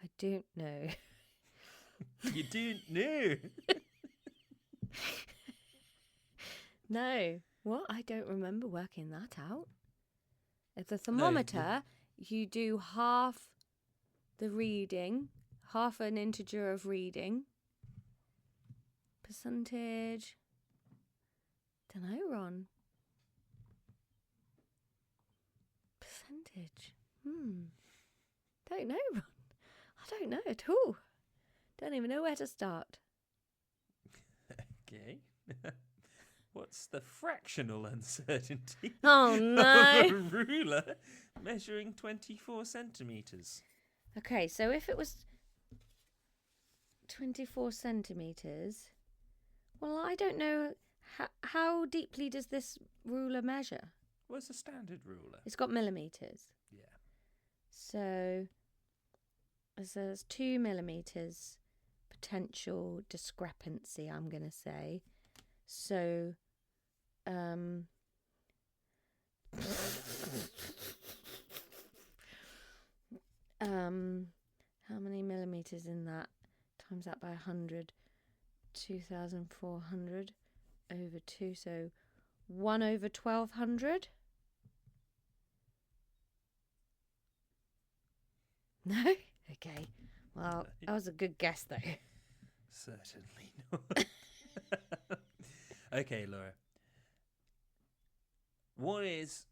I don't know. You don't know. No. What? I don't remember working that out. If the thermometer, you do half the reading, half an integer of reading. Percentage. Don't know, Ron. Percentage. Don't know, Ron. I don't know at all. Don't even know where to start. Okay. What's the fractional uncertainty Oh, of no. a ruler measuring 24 centimetres? Okay, so if it was 24 centimetres, well, I don't know. How deeply does this ruler measure? What's a standard ruler? It's got millimetres. Yeah. So there's 2 millimetres potential discrepancy, I'm going to say. So, how many millimetres in that? Times that by 100. 2,400 over 2, so 1 over 1,200. No? Okay. Well, that was a good guess, though. Certainly not. Okay, Laura. What is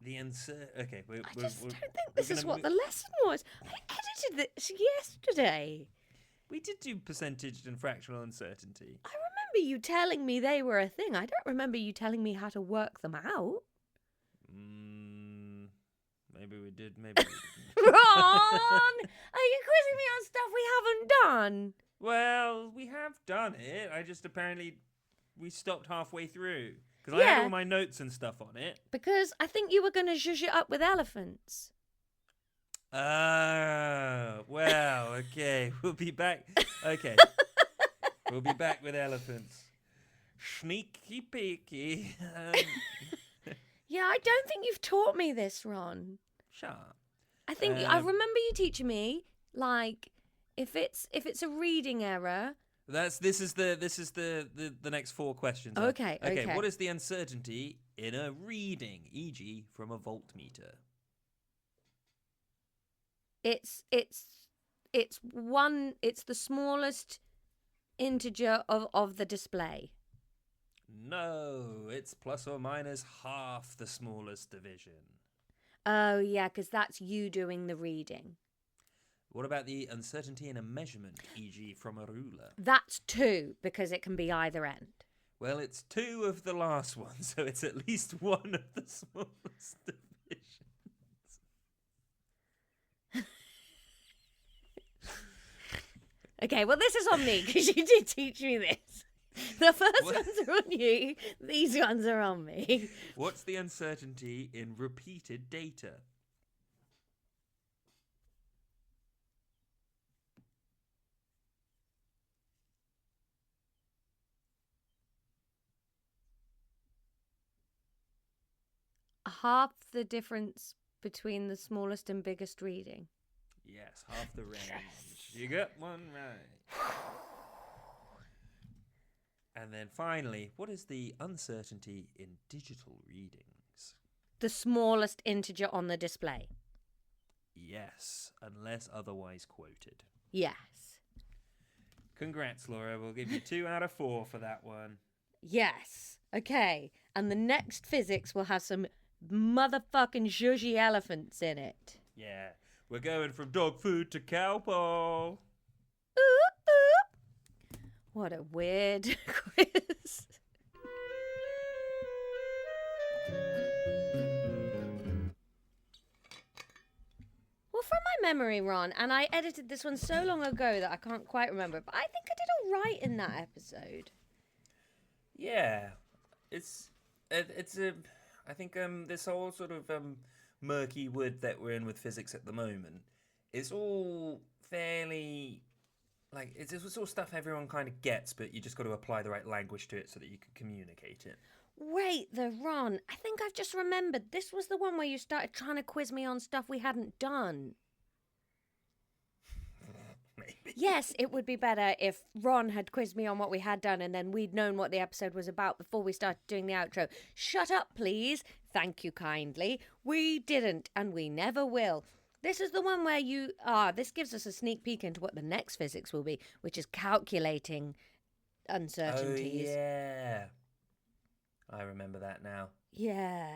the answer? Okay, I just don't think this is what the lesson was. I edited this yesterday. We did do percentage and fractional uncertainty. I remember you telling me they were a thing. I don't remember you telling me how to work them out. Maybe we did, maybe we didn't. Ron! Are you quizzing me on stuff we haven't done? Well, we have done it. I just apparently we stopped halfway through because I Yeah. had all my notes and stuff on it. Because I think you were going to zhuzh it up with elephants. Well, okay. We'll be back. Okay. We'll be back with elephants. Sneaky peeky. Yeah, I don't think you've taught me this, Ron. Shut up. I think I remember you teaching me, like, if it's a reading error. This is the next 4 questions. Okay. What is the uncertainty in a reading, e.g., from a voltmeter? It's the smallest integer of the display. No, it's plus or minus half the smallest division. Oh yeah, because that's you doing the reading. What about the uncertainty in a measurement, e.g. from a ruler? That's 2 because it can be either end. Well, it's 2 of the last one, so it's at least 1 of the smallest divisions. Okay, well this is on me because you did teach me this. The first ones are on you, these ones are on me. What's the uncertainty in repeated data? Half the difference between the smallest and biggest reading. Yes, half the range. Yes. You got one right. And then finally, what is the uncertainty in digital readings? The smallest integer on the display. Yes, unless otherwise quoted. Yes. Congrats, Laura. We'll give you 2 out of 4 for that one. Yes. Okay. And the next physics will have some motherfucking zhuzhy elephants in it. Yeah. We're going from dog food to cowpaw. Ooh, ooh. What a weird quiz. memory, Ron, and I edited this one so long ago that I can't quite remember, but I think I did all right in that episode. Yeah, it's a. I think this whole sort of murky wood that we're in with physics at the moment is all fairly like it's all stuff everyone kind of gets, but you just got to apply the right language to it so that you can communicate it. Wait, the Ron, I think I've just remembered. This was the one where you started trying to quiz me on stuff we hadn't done. Maybe. Yes, it would be better if Ron had quizzed me on what we had done and then we'd known what the episode was about before we started doing the outro. Shut up, please. Thank you kindly. We didn't, and we never will. This is the one where this gives us a sneak peek into what the next physics will be, which is calculating uncertainties. Oh, yeah. I remember that now. Yeah.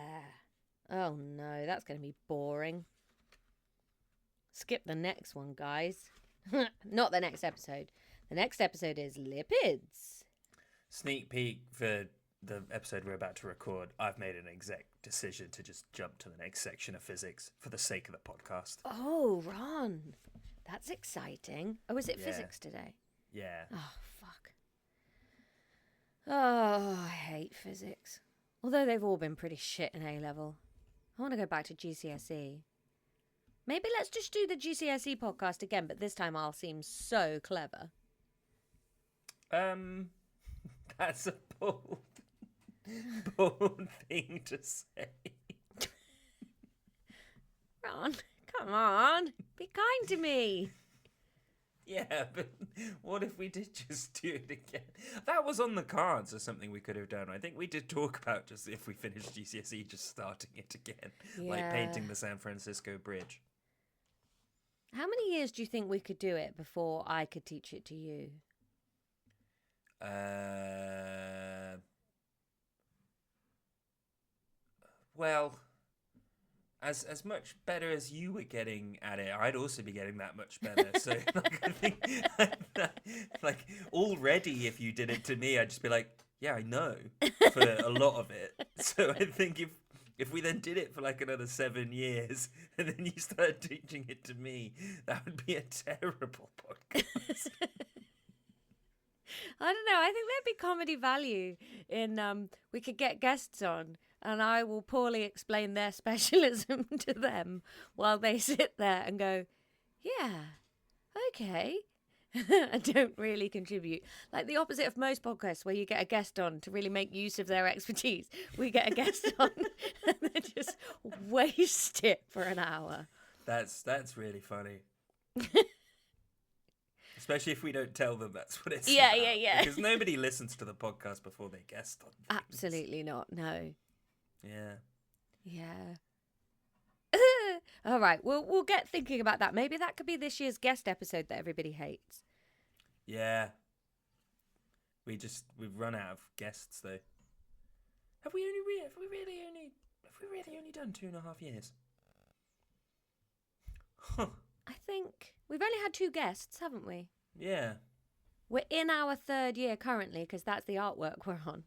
Oh, no, that's going to be boring. Skip the next one, guys. Not the next episode. The next episode is lipids. Sneak peek for the episode we're about to record. I've made an exec decision to just jump to the next section of physics for the sake of the podcast. Oh, Ron. That's exciting. Oh, is it physics today? Yeah. Oh, fuck. Oh, I hate physics. Although they've all been pretty shit in A-level. I want to go back to GCSE. Maybe let's just do the GCSE podcast again, but this time I'll seem so clever. That's a bold thing to say. Ron, come on. Be kind to me. Yeah, but what if we did just do it again? That was on the cards as something we could have done. I think we did talk about just if we finished GCSE, just starting it again. Like Yeah. painting the San Francisco Bridge. How many years do you think we could do it before I could teach it to you? Well, as much better as you were getting at it, I'd also be getting that much better. So, like, I think, like, already if you did it to me, I'd just be like, yeah, I know, for a lot of it. So I think if we then did it for like another 7 years, and then you started teaching it to me, that would be a terrible podcast. I don't know. I think there'd be comedy value in we could get guests on and I will poorly explain their specialism to them while they sit there and go, yeah, okay. I don't really contribute. Like the opposite of most podcasts where you get a guest on to really make use of their expertise. We get a guest on and they just waste it for an hour. That's really funny. Especially if we don't tell them that's what it's Yeah, about. yeah, yeah. Because nobody listens to the podcast before they guest on things. Absolutely not, no. Yeah. Yeah. All right, we'll get thinking about that. Maybe that could be this year's guest episode that everybody hates. Yeah. We've run out of guests though. Have we really only done 2.5 years? Huh. I think we've only had 2 guests, haven't we? Yeah. We're in our 3rd year currently because that's the artwork we're on.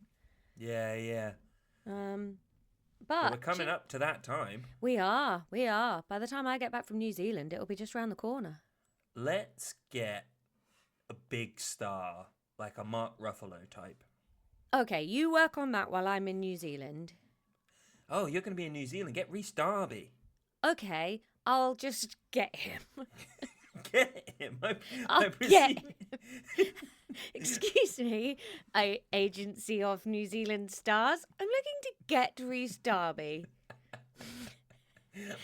Yeah. But We're coming up to that time. We are. By the time I get back from New Zealand, it'll be just round the corner. Let's get a big star, like a Mark Ruffalo type. Okay, you work on that while I'm in New Zealand. Oh, you're going to be in New Zealand. Get Rhys Darby. Okay, I'll just get him. Get him. I I'll presume. get him. Excuse me, Agency of New Zealand Stars. I'm looking to get Rhys Darby.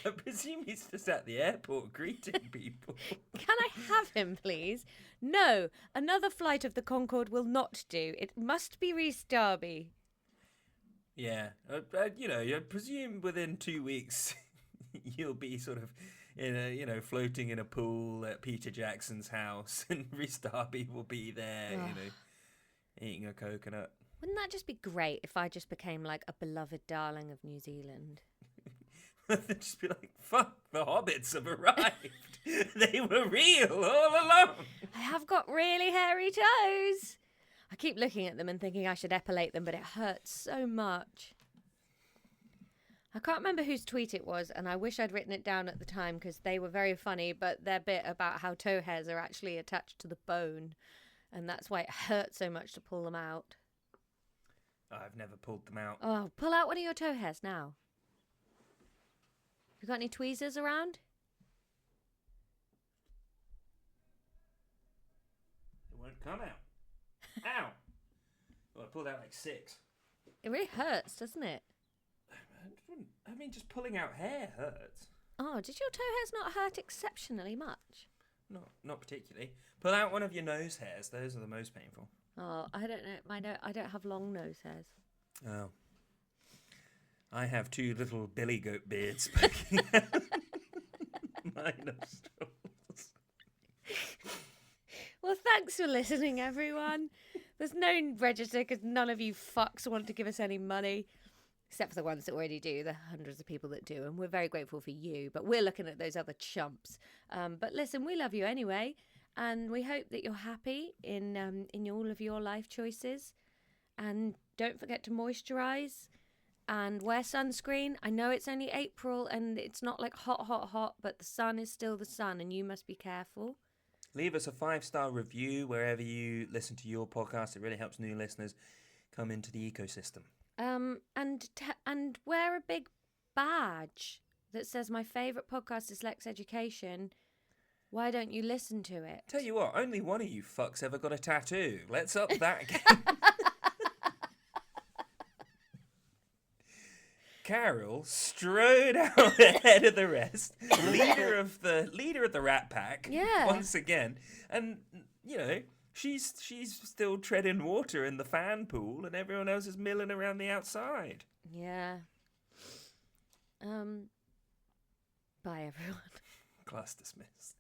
I presume he's just at the airport greeting people. Can I have him, please? No, another flight of the Concorde will not do. It must be Rhys Darby. Yeah, I presume within 2 weeks you'll be sort of floating in a pool at Peter Jackson's house, and Rhys Darby will be there, eating a coconut. Wouldn't that just be great if I just became like a beloved darling of New Zealand? They'd just be like, fuck, the hobbits have arrived. They were real all along. I have got really hairy toes. I keep looking at them and thinking I should epilate them, but it hurts so much. I can't remember whose tweet it was, and I wish I'd written it down at the time because they were very funny, but their bit about how toe hairs are actually attached to the bone, and that's why it hurts so much to pull them out. I've never pulled them out. Oh, pull out one of your toe hairs now. You got any tweezers around? It won't come out. Ow! Well, I pulled out like 6. It really hurts, doesn't it? I mean, just pulling out hair hurts. Oh, did your toe hairs not hurt exceptionally much? Not particularly. Pull out one of your nose hairs. Those are the most painful. Oh, I don't know. I don't have long nose hairs. Oh. I have 2 little billy goat beards poking out my nostrils. Well, thanks for listening, everyone. There's no register because none of you fucks want to give us any money. Except for the ones that already do, the hundreds of people that do. And we're very grateful for you. But we're looking at those other chumps. But listen, we love you anyway. And we hope that you're happy in all of your life choices. And don't forget to moisturize and wear sunscreen. I know it's only April and it's not like hot, but the sun is still the sun and you must be careful. Leave us a 5-star review wherever you listen to your podcast. It really helps new listeners come into the ecosystem. And wear a big badge that says my favourite podcast is Lexx Education. Why don't you listen to it? Tell you what, only one of you fucks ever got a tattoo. Let's up that game. Carol strode out ahead of the rest, leader of the Rat Pack. Yeah. Once again, and she's still treading water in the fan pool, and everyone else is milling around the outside. Yeah. Bye, everyone. Class dismissed.